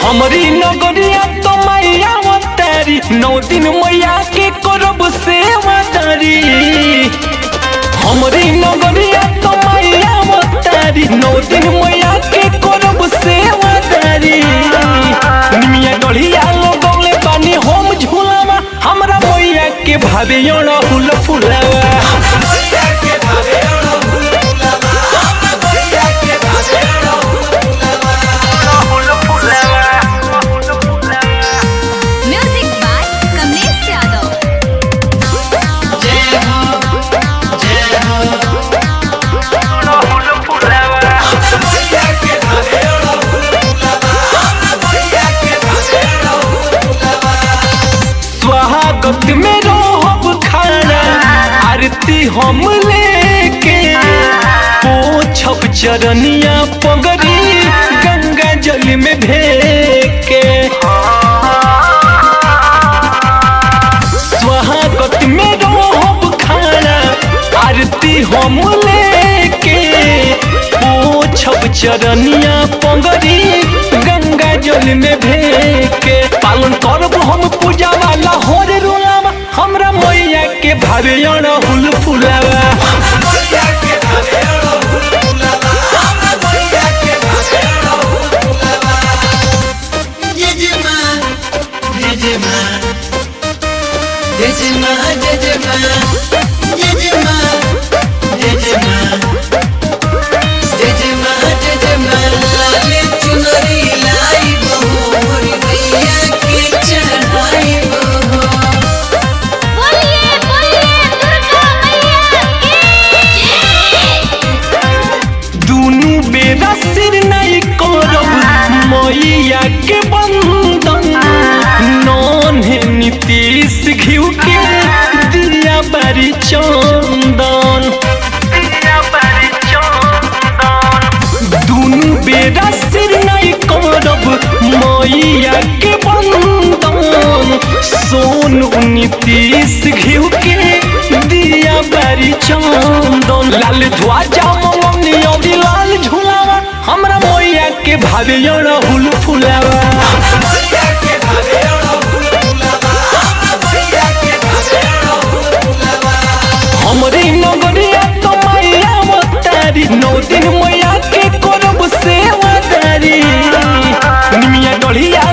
हमारी नगरिया तो मैया अवतारी 9 दिन मैया के करब सेवादारी। हमारी नगरिया तो मैया अवतारी 9 दिन मैया के करब सेवादारी। निमिया डढ़िया लगौले बानी हम झूलावा हमरा मैया के भावे अड़हुल फुलावा। स्वागत में रहब खाना आरती हम लेके पोछब चरनिया पगड़ी गंगा जल में भेके। स्वागत में रहब खाना आरती हम लेके पोछब चरनिया पगड़ी गंगा जल में भेके। पालन करब हम पूजा वाला होर रुलावा हमरा मैया के भावे अड़हुल फुलावा। बेरा सिर नहीं करब मैया के बंदन। नन्हे नीतीश घिउ के दिया बारी चंदन। दुनू बेरा सिर नहीं करब मैया के बंदन। सोनू नीतीश घिउ के दिया बारी चंदन। लाल ध्वजा मौनी और लाल झूलावा हमरा मैया के भावे अड़हुल फुलावा। हमरी नगरिया तो मैया अवतारी 9 दिन मैया के करब सेवादारी। निमिया डढ़िया